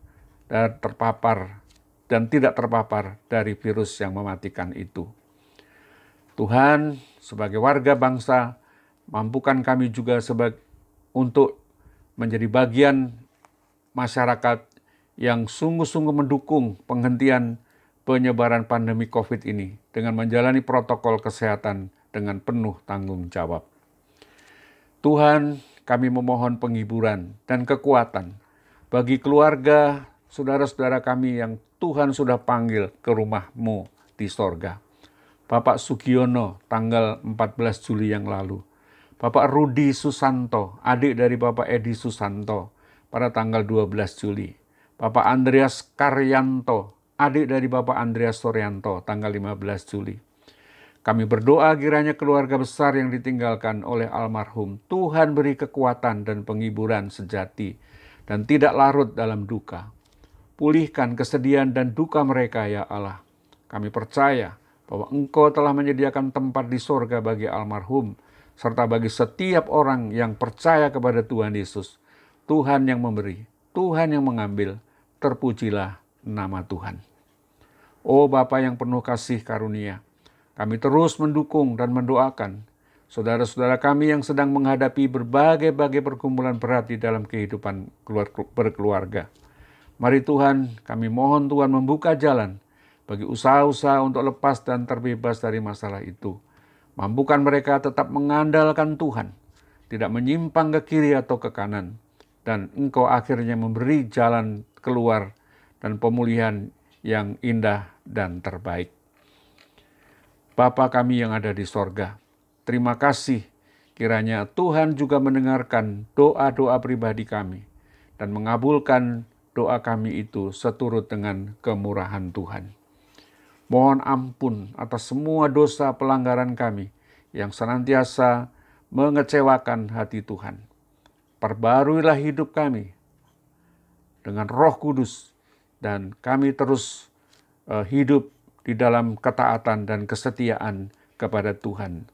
dan terpapar dan tidak terpapar dari virus yang mematikan itu. Tuhan, sebagai warga bangsa, mampukan kami juga untuk menjadi bagian masyarakat yang sungguh-sungguh mendukung penghentian penyebaran pandemi COVID ini dengan menjalani protokol kesehatan dengan penuh tanggung jawab. Tuhan, kami memohon penghiburan dan kekuatan bagi keluarga, saudara-saudara kami yang Tuhan sudah panggil ke rumah-Mu di sorga. Bapak Sugiono tanggal 14 Juli yang lalu. Bapak Rudi Susanto, adik dari Bapak Edi Susanto pada tanggal 12 Juli. Bapak Andreas Karyanto, adik dari Bapak Andreas Soryanto tanggal 15 Juli. Kami berdoa kiranya keluarga besar yang ditinggalkan oleh almarhum, Tuhan beri kekuatan dan penghiburan sejati dan tidak larut dalam duka. Pulihkan kesedihan dan duka mereka, ya Allah. Kami percaya bahwa Engkau telah menyediakan tempat di sorga bagi almarhum, serta bagi setiap orang yang percaya kepada Tuhan Yesus. Tuhan yang memberi, Tuhan yang mengambil, terpujilah nama Tuhan. Oh Bapa yang penuh kasih karunia, kami terus mendukung dan mendoakan saudara-saudara kami yang sedang menghadapi berbagai pergumulan berat di dalam kehidupan berkeluarga. Mari Tuhan, kami mohon Tuhan membuka jalan bagi usaha-usaha untuk lepas dan terbebas dari masalah itu. Mampukan mereka tetap mengandalkan Tuhan, tidak menyimpang ke kiri atau ke kanan, dan Engkau akhirnya memberi jalan keluar dan pemulihan yang indah dan terbaik. Bapa kami yang ada di sorga, terima kasih kiranya Tuhan juga mendengarkan doa-doa pribadi kami dan mengabulkan doa kami itu seturut dengan kemurahan Tuhan. Mohon ampun atas semua dosa pelanggaran kami yang senantiasa mengecewakan hati Tuhan. Perbaruilah hidup kami dengan Roh Kudus dan kami terus hidup di dalam ketaatan dan kesetiaan kepada Tuhan.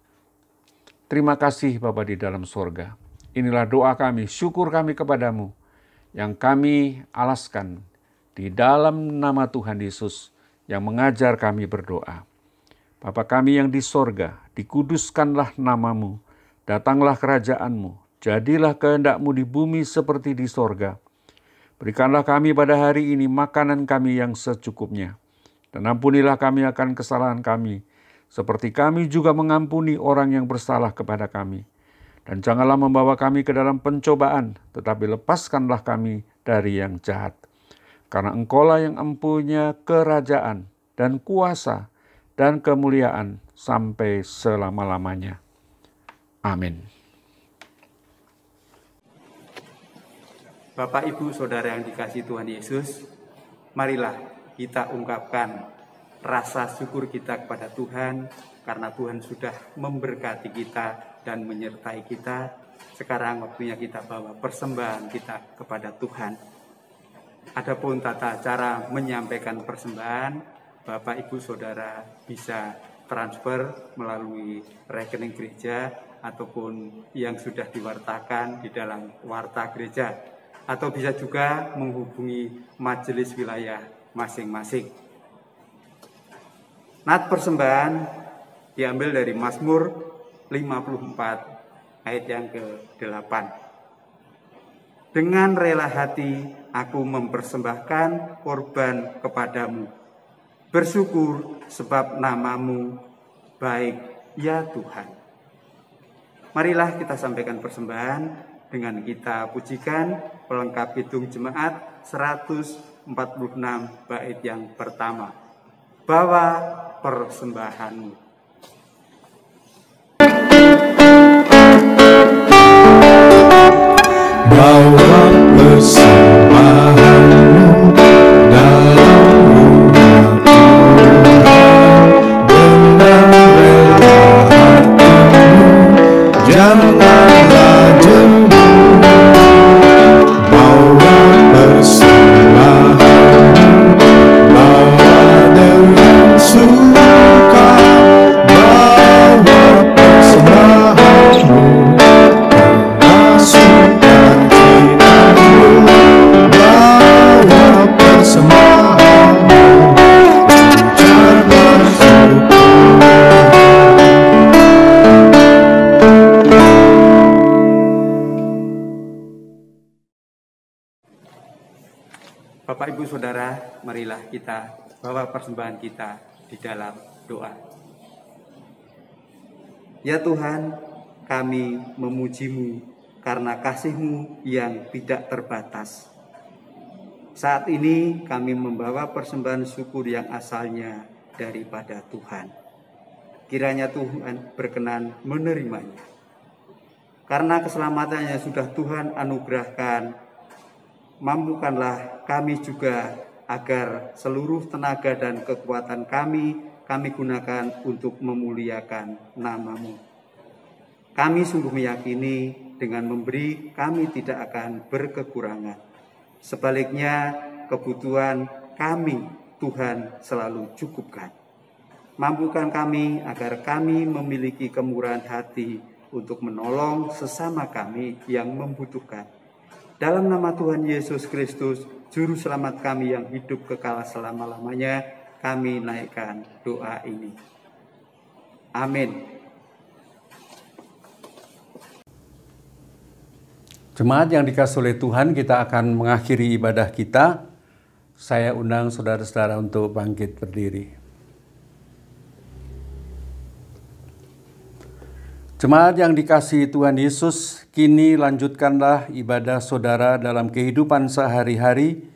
Terima kasih Bapa di dalam sorga. Inilah doa kami, syukur kami kepadamu yang kami alaskan di dalam nama Tuhan Yesus yang mengajar kami berdoa. Bapa kami yang di sorga, dikuduskanlah namamu, datanglah kerajaanmu, jadilah kehendak-Mu di bumi seperti di sorga. Berikanlah kami pada hari ini makanan kami yang secukupnya. Dan ampunilah kami akan kesalahan kami, seperti kami juga mengampuni orang yang bersalah kepada kami. Dan janganlah membawa kami ke dalam pencobaan, tetapi lepaskanlah kami dari yang jahat. Karena Engkaulah yang mempunyai kerajaan dan kuasa dan kemuliaan sampai selama-lamanya. Amin. Bapak, Ibu, Saudara yang dikasihi Tuhan Yesus, marilah kita ungkapkan rasa syukur kita kepada Tuhan karena Tuhan sudah memberkati kita dan menyertai kita. Sekarang waktunya kita bawa persembahan kita kepada Tuhan. Adapun tata cara menyampaikan persembahan, Bapak, Ibu, Saudara bisa transfer melalui rekening gereja ataupun yang sudah diwartakan di dalam warta gereja, atau bisa juga menghubungi majelis wilayah masing-masing. Nat persembahan diambil dari Mazmur 54 ayat yang ke-8. Dengan rela hati aku mempersembahkan korban kepadamu. Bersyukur sebab namamu baik ya Tuhan. Marilah kita sampaikan persembahan dengan kita pujikan pelengkap Kidung Jemaat 146 bait yang pertama. Bawa persembahanmu. persembahanmu dalam rumah Tuhan dengan rela hatimu, janganlah jemu. Bawa persembahanmu, bawa dengan suka, bawa persembahanmu karena sukacitamu, bawa persembahanmu, ucaplah syukur. Bapak Ibu Saudara, marilah kita bawa persembahan kita di dalam doa. Ya Tuhan, kami memuji-Mu karena kasih-Mu yang tidak terbatas. Saat ini kami membawa persembahan syukur yang asalnya daripada Tuhan. Kiranya Tuhan berkenan menerimanya. Karena keselamatannya sudah Tuhan anugerahkan, mampukanlah kami juga agar seluruh tenaga dan kekuatan kami gunakan untuk memuliakan nama-Mu. Kami sungguh meyakini dengan memberi kami tidak akan berkekurangan. Sebaliknya kebutuhan kami Tuhan selalu cukupkan. Mampukan kami agar kami memiliki kemurahan hati untuk menolong sesama kami yang membutuhkan. Dalam nama Tuhan Yesus Kristus, Juru Selamat kami yang hidup kekal selama-lamanya, kami naikkan doa ini. Amin. Jemaat yang dikasihi oleh Tuhan, kita akan mengakhiri ibadah kita. Saya undang saudara-saudara untuk bangkit berdiri. Jemaat yang dikasihi Tuhan Yesus, kini lanjutkanlah ibadah saudara dalam kehidupan sehari-hari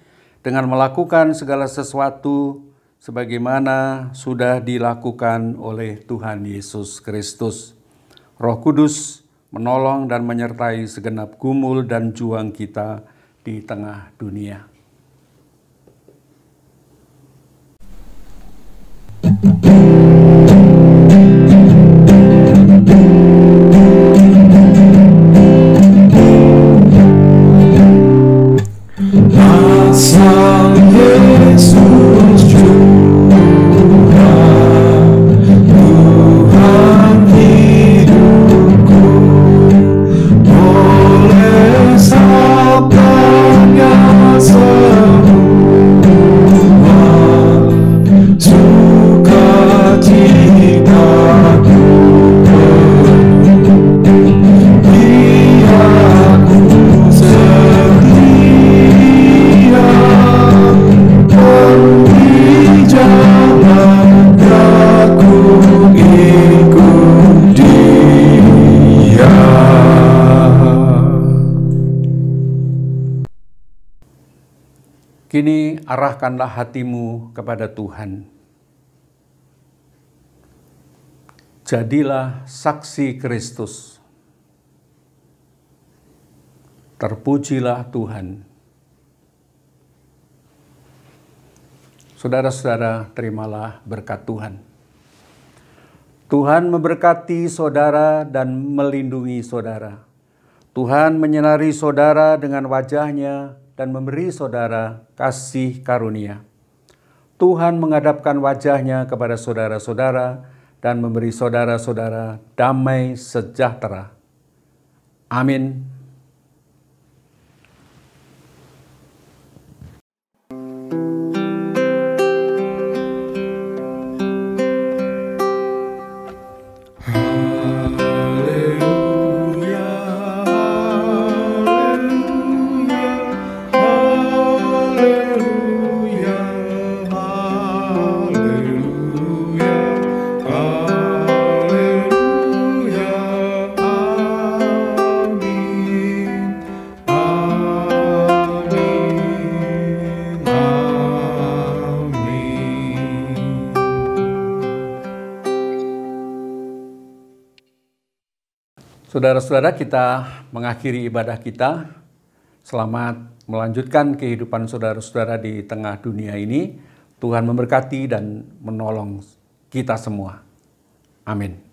dengan melakukan segala sesuatu sebagaimana sudah dilakukan oleh Tuhan Yesus Kristus. Roh Kudus menolong dan menyertai segenap gumul dan juang kita di tengah dunia. Asal Yesus Jua, Tuhan hidupku, oleh sabdanya semua sukacitaku penuh. Biarku setia di jalan aku ikut Dia. Kini arahkanlah hatimu kepada Tuhan. Jadilah saksi Kristus. Terpujilah Tuhan. Saudara-saudara, terimalah berkat Tuhan. Tuhan memberkati saudara dan melindungi saudara. Tuhan menyinari saudara dengan wajah-Nya dan memberi saudara kasih karunia. Tuhan menghadapkan wajah-Nya kepada saudara-saudara dan memberi saudara-saudara damai sejahtera. Amin. Haleluya, haleluya, haleluya, haleluya, haleluya, amin, amin, amin. Saudara-saudara, kita mengakhiri ibadah kita Selamat melanjutkan kehidupan saudara-saudara di tengah dunia ini. Tuhan memberkati dan menolong kita semua. Amin.